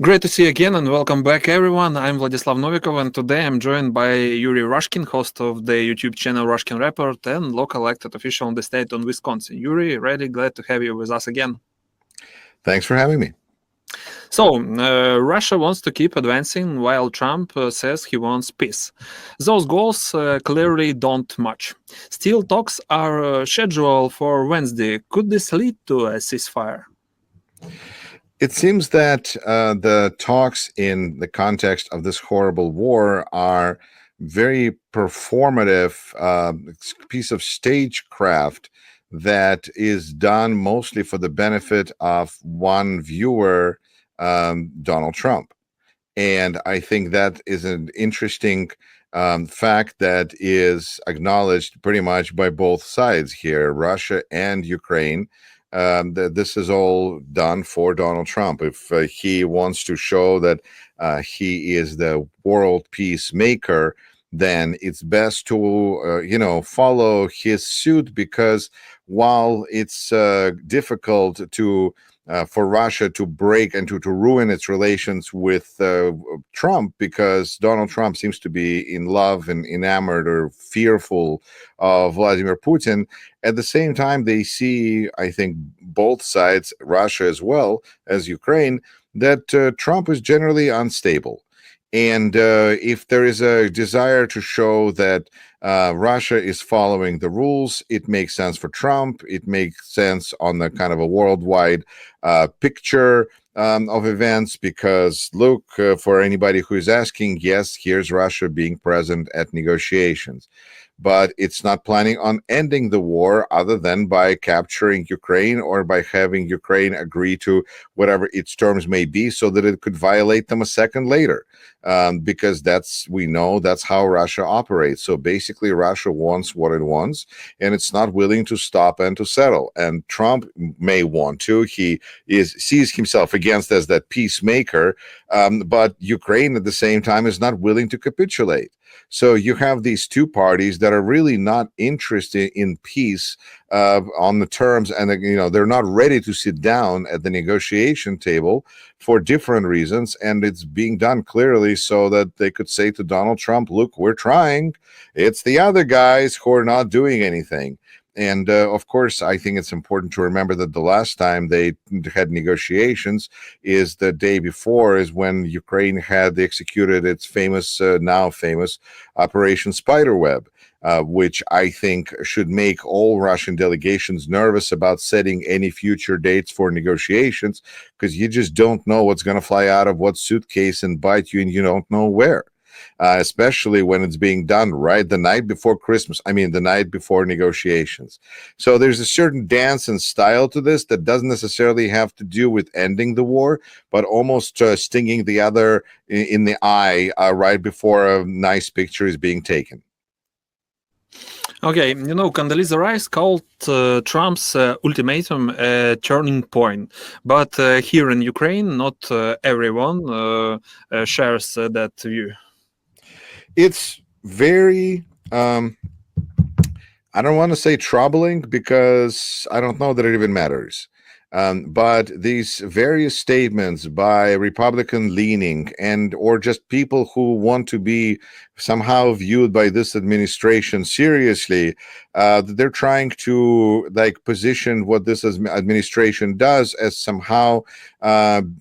Great to see you again and welcome back, everyone. I'm Vladislav Novikov, and today I'm joined by Yuri RASHKIN, host of the YouTube channel RASHKIN Report and local elected official in the state of Wisconsin. Yuri, really glad to have you with us again. Thanks for having me. So, Russia wants to keep advancing while Trump says he wants peace. Those goals clearly don't match. Still, talks are scheduled for Wednesday. Could this lead to a ceasefire? It seems that the talks in the context of this horrible war are very performative piece of stagecraft that is done mostly for the benefit of one viewer, Donald Trump. And I think that is an interesting fact that is acknowledged pretty much by both sides here, Russia and Ukraine. That this is all done for Donald Trump. If he wants to show that he is the world peacemaker, then it's best to follow his suit, because while it's difficult to for Russia to break and to ruin its relations with Trump, because Donald Trump seems to be in love and enamored or fearful of Vladimir Putin. At the same time, they see, I think, both sides, Russia as well as Ukraine, that Trump is generally unstable. And if there is a desire to show that Russia is following the rules, it makes sense for Trump. It makes sense on the kind of a worldwide picture of events, because look, for anybody who is asking, yes, here's Russia being present at negotiations, but it's not planning on ending the war other than by capturing Ukraine or by having Ukraine agree to whatever its terms may be so that it could violate them a second later. Because we know that's how Russia operates. So basically, Russia wants what it wants, and it's not willing to stop and to settle. And Trump may want to. He sees himself against as that peacemaker, but Ukraine at the same time is not willing to capitulate. So you have these two parties that are really not interested in peace on the terms, and they're not ready to sit down at the negotiation table for different reasons, and it's being done clearly so that they could say to Donald Trump, look, we're trying. It's the other guys who are not doing anything. And of course, I think it's important to remember that the last time they had negotiations is the day before, is when Ukraine had executed its famous, now famous Operation Spiderweb, which I think should make all Russian delegations nervous about setting any future dates for negotiations, because you just don't know what's going to fly out of what suitcase and bite you, and you don't know where. Especially when it's being done right the night before Christmas. I mean, the night before negotiations. So there's a certain dance and style to this that doesn't necessarily have to do with ending the war, but almost stinging the other in the eye right before a nice picture is being taken. Okay, Condoleezza Rice called Trump's ultimatum a turning point, but here in Ukraine, not everyone shares that view. It's very, I don't want to say troubling, because I don't know that it even matters. But these various statements by Republican-leaning and or just people who want to be somehow viewed by this administration seriously, they're trying to position what this administration does as somehow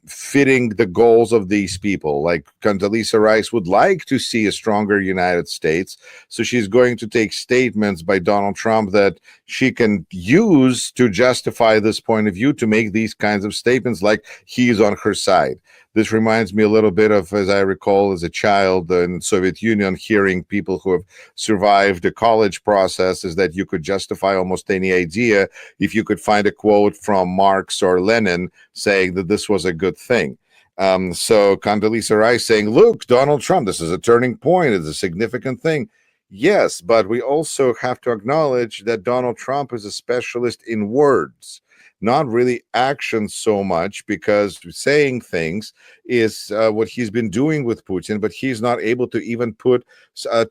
fitting the goals of these people. Like Condoleezza Rice would like to see a stronger United States, so she's going to take statements by Donald Trump that she can use to justify this point of view, to make these kinds of statements like he's on her side. This reminds me a little bit of, as I recall, as a child in the Soviet Union, hearing people who have survived the college process, is that you could justify almost any idea if you could find a quote from Marx or Lenin saying that this was a good thing. So Condoleezza Rice saying, look, Donald Trump, this is a turning point, it's a significant thing. Yes, but we also have to acknowledge that Donald Trump is a specialist in words, not really action so much, because saying things is what he's been doing with Putin, but he's not able to even put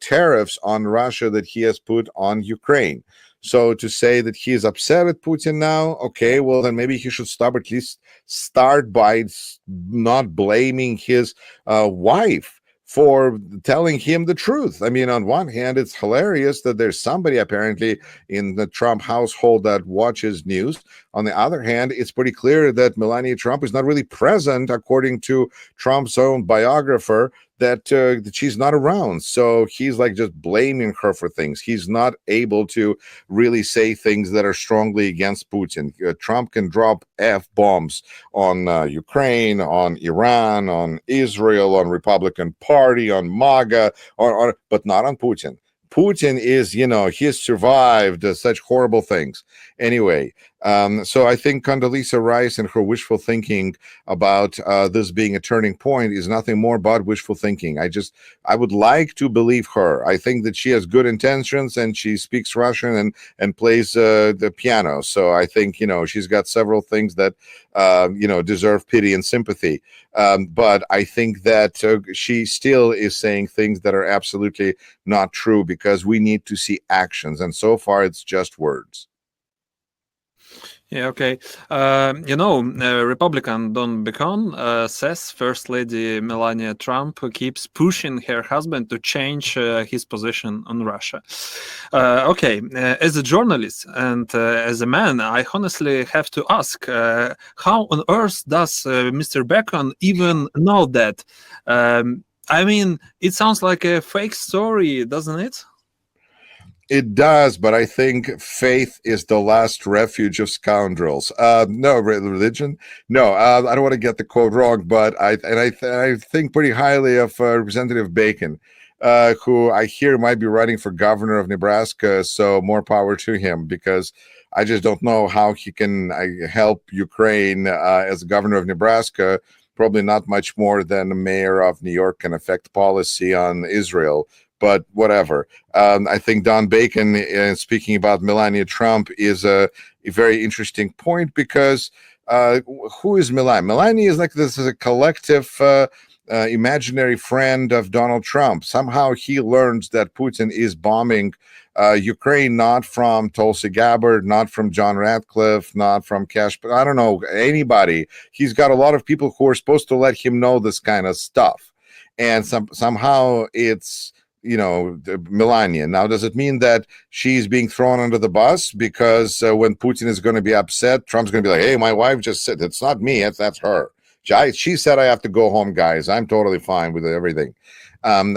tariffs on Russia that he has put on Ukraine. So to say that he is upset at Putin now, okay, well then maybe he should stop, at least start by not blaming his wife for telling him the truth. I mean, on one hand, it's hilarious that there's somebody apparently in the Trump household that watches news. On the other hand, it's pretty clear that Melania Trump is not really present, according to Trump's own biographer, that she's not around. So he's like just blaming her for things. He's not able to really say things that are strongly against Putin. Trump can drop F-bombs on Ukraine, on Iran, on Israel, on Republican Party, on MAGA, but not on Putin. Putin is, he has survived such horrible things. Anyway, so I think Condoleezza Rice and her wishful thinking about this being a turning point is nothing more but wishful thinking. I would like to believe her. I think that she has good intentions and she speaks Russian and plays the piano. So I think, she's got several things that, deserve pity and sympathy. But I think that she still is saying things that are absolutely not true, because we need to see actions. And so far, it's just words. Yeah, okay. Republican Don Bacon says First Lady Melania Trump keeps pushing her husband to change his position on Russia. As a journalist and as a man, I honestly have to ask, how on earth does Mr. Bacon even know that? I mean, it sounds like a fake story, doesn't it? It does, but I think faith is the last refuge of scoundrels. No, religion. No, I don't want to get the quote wrong, but I think pretty highly of Representative Bacon, who I hear might be running for governor of Nebraska. So more power to him, because I just don't know how he can help Ukraine as governor of Nebraska. Probably not much more than the mayor of New York can affect policy on Israel. But whatever. I think Don Bacon, speaking about Melania Trump, is a very interesting point, because who is Melania? Melania is like this is a collective imaginary friend of Donald Trump. Somehow he learns that Putin is bombing Ukraine, not from Tulsi Gabbard, not from John Ratcliffe, not from Cash, but I don't know, anybody. He's got a lot of people who are supposed to let him know this kind of stuff. And somehow it's Melania. Now, does it mean that she's being thrown under the bus because when Putin is going to be upset, Trump's going to be like, hey, my wife just said, it's not me, that's her. She said I have to go home, guys. I'm totally fine with everything.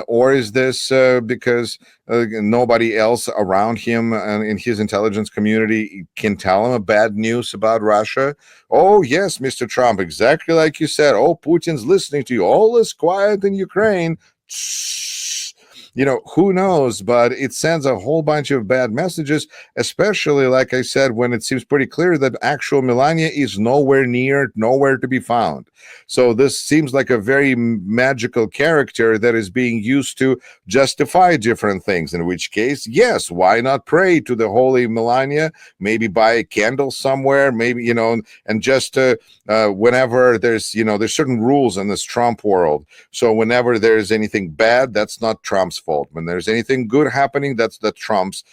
Or is this because nobody else around him in his intelligence community can tell him a bad news about Russia? Oh, yes, Mr. Trump, exactly like you said. Oh, Putin's listening to you. All is quiet in Ukraine. Who knows, but it sends a whole bunch of bad messages, especially, like I said, when it seems pretty clear that actual Melania is nowhere to be found. So this seems like a very magical character that is being used to justify different things, in which case, yes, why not pray to the holy Melania, maybe buy a candle somewhere, maybe, and just whenever there's certain rules in this Trump world. So whenever there's anything bad, that's not Trump's fault. When there's anything good happening, that's the Trump's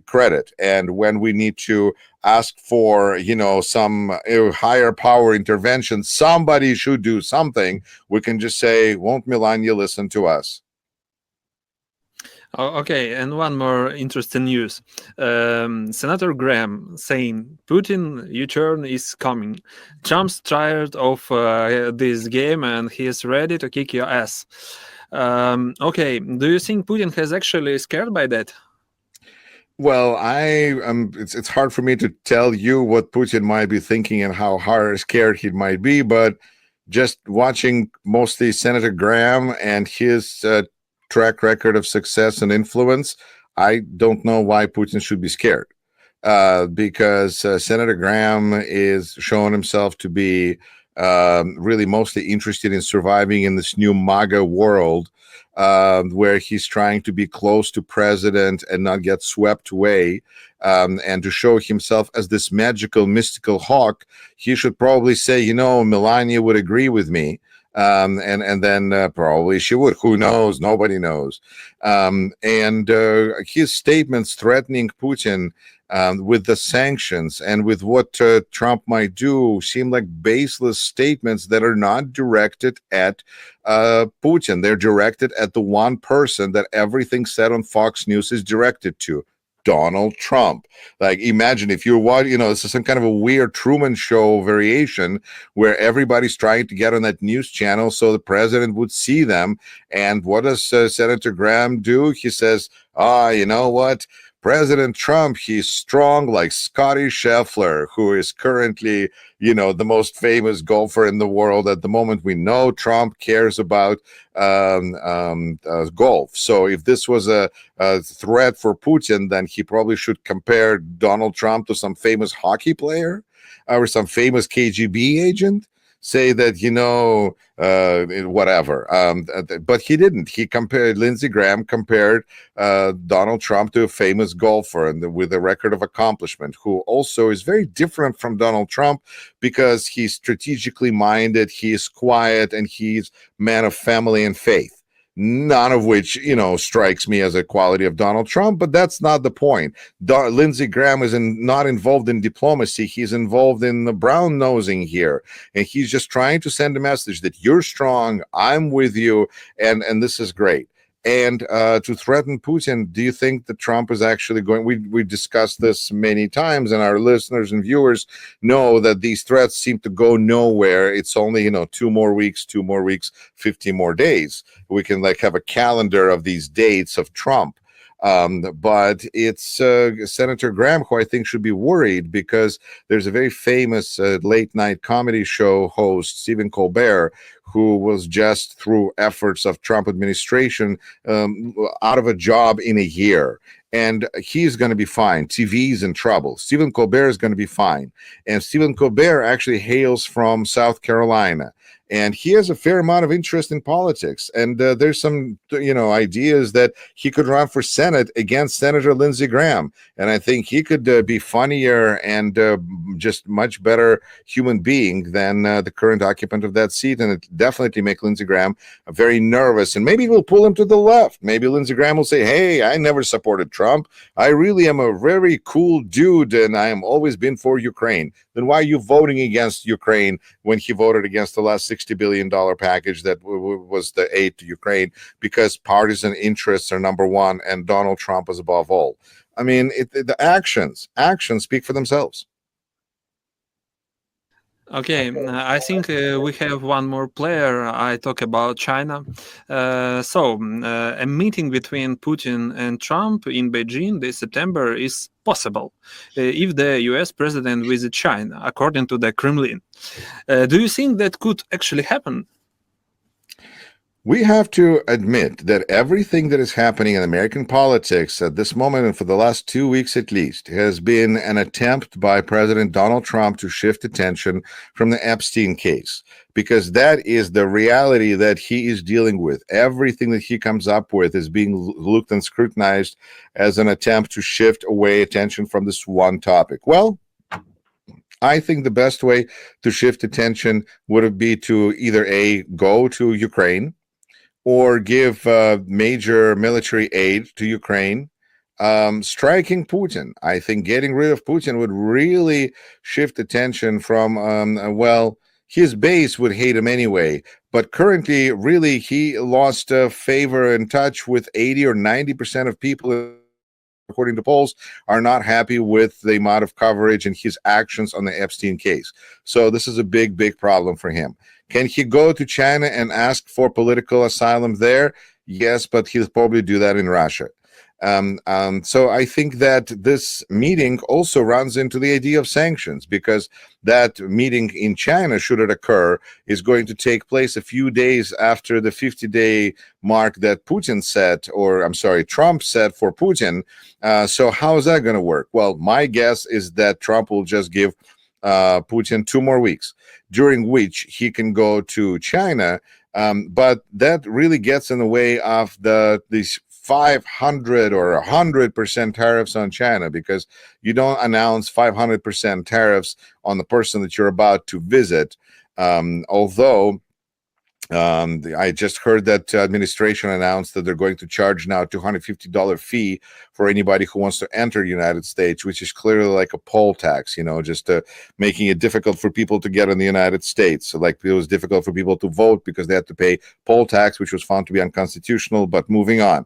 credit. And when we need to ask for some higher power intervention, somebody should do something, we can just say, won't Melania listen to us? Okay, and one more interesting news. Senator Graham saying Putin U-turn is coming. Trump's tired of this game and he is ready to kick your ass. Okay, do you think Putin has actually scared by that? Well, it's hard for me to tell you what Putin might be thinking and how scared he might be, but just watching mostly Senator Graham and his track record of success and influence, I don't know why Putin should be scared. Because Senator Graham is showing himself to be really mostly interested in surviving in this new MAGA world, where he's trying to be close to president and not get swept away, and to show himself as this magical, mystical hawk. He should probably say, Melania would agree with me. And then probably she would. Who knows? Nobody knows. And his statements threatening Putin with the sanctions and with what Trump might do seem like baseless statements that are not directed at Putin. They're directed at the one person that everything said on Fox News is directed to. Donald Trump. Like, imagine if you're watching, this is some kind of a weird Truman Show variation where everybody's trying to get on that news channel so the president would see them. And what does Senator Graham do? He says, you know what? President Trump, he's strong like Scotty Scheffler, who is currently, the most famous golfer in the world at the moment. We know Trump cares about golf. So if this was a threat for Putin, then he probably should compare Donald Trump to some famous hockey player or some famous KGB agent. Say that, whatever. But he didn't. He compared, Lindsey Graham compared Donald Trump to a famous golfer and with a record of accomplishment, who also is very different from Donald Trump because he's strategically minded, he's quiet, and he's man of family and faith. None of which, strikes me as a quality of Donald Trump, but that's not the point. Lindsey Graham is not involved in diplomacy. He's involved in the brown nosing here. And he's just trying to send a message that you're strong, I'm with you, and this is great. And to threaten Putin, do you think that Trump is actually going? We discussed this many times, and our listeners and viewers know that these threats seem to go nowhere. It's only 2 more weeks, 50 more days. We can have a calendar of these dates of Trump. But it's Senator Graham who I think should be worried, because there's a very famous late night comedy show host, Stephen Colbert, who was just through efforts of Trump administration out of a job in a year. And he's going to be fine. TV's in trouble. Stephen Colbert is going to be fine. And Stephen Colbert actually hails from South Carolina. And he has a fair amount of interest in politics. And there's some, ideas that he could run for Senate against Senator Lindsey Graham. And I think he could be funnier and just much better human being than the current occupant of that seat. And it definitely make Lindsey Graham very nervous. And maybe it will pull him to the left. Maybe Lindsey Graham will say, hey, I never supported Trump. I really am a very cool dude, and I am always been for Ukraine. Then why are you voting against Ukraine when he voted against the last $60 billion package that was the aid to Ukraine? Because partisan interests are number one, and Donald Trump is above all. I mean, the actions speak for themselves. Okay, I think we have one more player. I talk about China. A meeting between Putin and Trump in Beijing this September is possible if the US president visits China, according to the Kremlin. Do you think that could actually happen? We have to admit that everything that is happening in American politics at this moment, and for the last 2 weeks at least, has been an attempt by President Donald Trump to shift attention from the Epstein case, because that is the reality that he is dealing with. Everything that he comes up with is being looked and scrutinized as an attempt to shift away attention from this one topic. Well, I think the best way to shift attention would be to either go to Ukraine, or give major military aid to Ukraine, striking Putin. I think getting rid of Putin would really shift attention from, his base would hate him anyway. But currently, really, he lost favor and touch with 80 or 90% of people, according to polls, are not happy with the amount of coverage and his actions on the Epstein case. So this is a big, big problem for him. Can he go to China and ask for political asylum there? Yes, but he'll probably do that in Russia. So I think that this meeting also runs into the idea of sanctions, because that meeting in China, should it occur, is going to take place a few days after the 50-day mark that Trump set for Putin. So how is that going to work? Well, my guess is that Trump will just give Putin 2 more weeks, during which he can go to China. But that really gets in the way of these 500 or 100% tariffs on China, because you don't announce 500% tariffs on the person that you're about to visit. Although I just heard that administration announced that they're going to charge now $250 fee for anybody who wants to enter the United States, which is clearly like a poll tax, just making it difficult for people to get in the United States. So like it was difficult for people to vote because they had to pay poll tax, which was found to be unconstitutional. But moving on,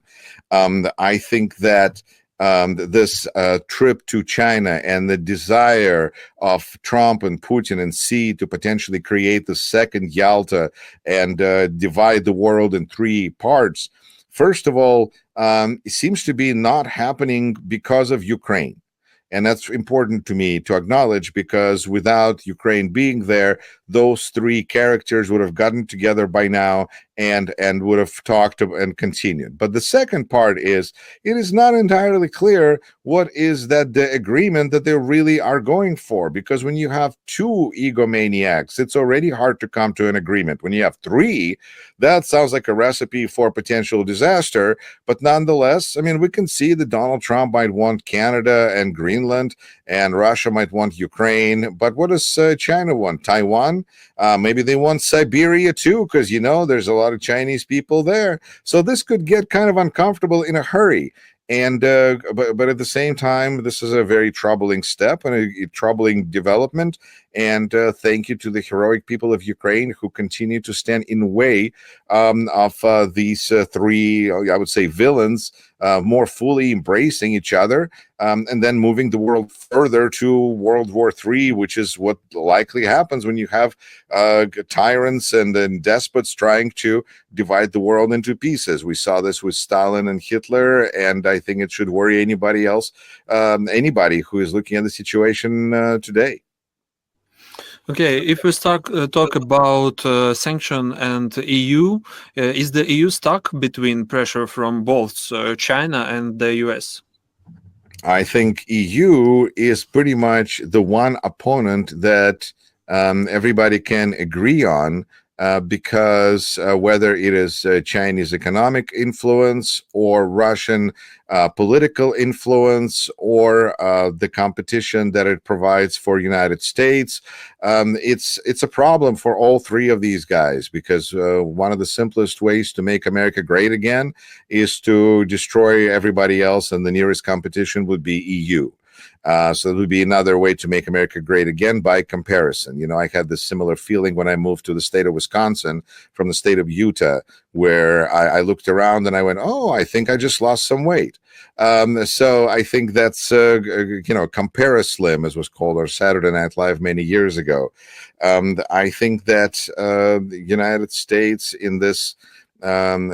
I think that this trip to China and the desire of Trump and Putin and Xi to potentially create the second Yalta and divide the world in three parts. First of all, it seems to be not happening because of Ukraine. And that's important to me to acknowledge, because without Ukraine being there, those three characters would have gotten together by now and would have talked and continued. But the second part is, it is not entirely clear what is that the agreement that they really are going for, because when you have two egomaniacs, it's already hard to come to an agreement. When you have three, that sounds like a recipe for potential disaster. But nonetheless, I mean, we can see that Donald Trump might want Canada and Greenland, and Russia might want Ukraine. But what does China want? Taiwan? Maybe they want Siberia too, because, there's a lot of Chinese people there. So this could get kind of uncomfortable in a hurry. And but at the same time, this is a very troubling step and a troubling development. And thank you to the heroic people of Ukraine who continue to stand in the way of these three, I would say, villains, more fully embracing each other, and then moving the world further to World War III, which is what likely happens when you have tyrants and despots trying to divide the world into pieces. We saw this with Stalin and Hitler, and I think it should worry anybody else, anybody who is looking at the situation today. Okay, if we talk about sanction and EU, is the EU stuck between pressure from both China and the US? I think EU is pretty much the one opponent that everybody can agree on, because whether it is Chinese economic influence or Russian political influence, or the competition that it provides for United States, it's a problem for all three of these guys, because one of the simplest ways to make America great again is to destroy everybody else, and the nearest competition would be EU. So it would be another way to make America great again by comparison. I had this similar feeling when I moved to the state of Wisconsin from the state of Utah, where I looked around and I went, oh, I think I just lost some weight. So I think that's, Compare-a-Slim, as was called on Saturday Night Live many years ago. I think that the United States in this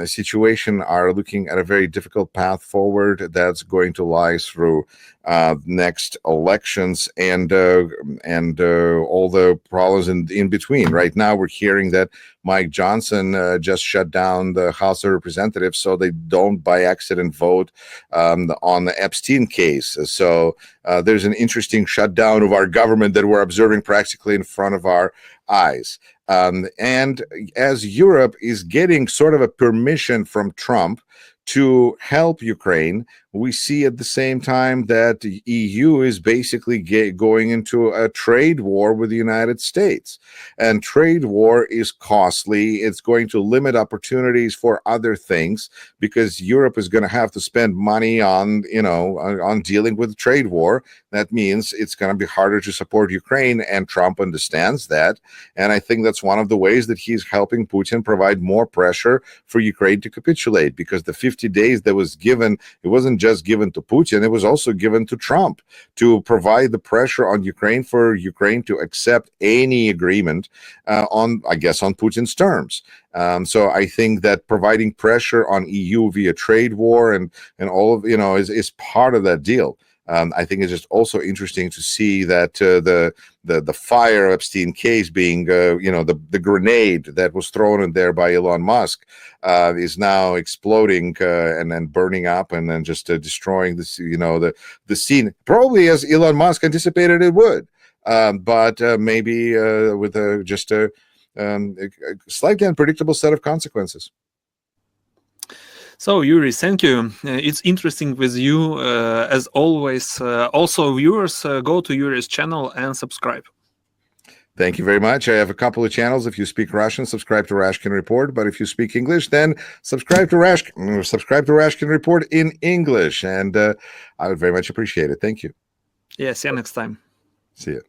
situation are looking at a very difficult path forward that's going to lie through next elections and all the problems in between. Right now, we're hearing that Mike Johnson just shut down the House of Representatives so they don't by accident vote on the Epstein case. So there's an interesting shutdown of our government that we're observing practically in front of our eyes. And as Europe is getting sort of a permission from Trump to help Ukraine, we see at the same time that the EU is basically going into a trade war with the United States. And trade war is costly. It's going to limit opportunities for other things, because Europe is going to have to spend money on dealing with the trade war. That means it's going to be harder to support Ukraine, and Trump understands that. And I think that's one of the ways that he's helping Putin provide more pressure for Ukraine to capitulate, because the 50 days that was given, it wasn't just given to Putin, it was also given to Trump to provide the pressure on Ukraine for Ukraine to accept any agreement on Putin's terms. So I think that providing pressure on EU via trade war and all of is part of that deal. I think it's just also interesting to see that the fire Epstein case being the grenade that was thrown in there by Elon Musk is now exploding and then burning up and then just destroying this the scene, probably as Elon Musk anticipated it would. but maybe with just a slightly unpredictable set of consequences. So, Yuri, thank you. It's interesting with you, as always. Also, viewers, go to Yuri's channel and subscribe. Thank you very much. I have a couple of channels. If you speak Russian, subscribe to RASHKIN Report. But if you speak English, then subscribe to RASHKIN Report in English. And I would very much appreciate it. Thank you. Yeah, see you next time. See you.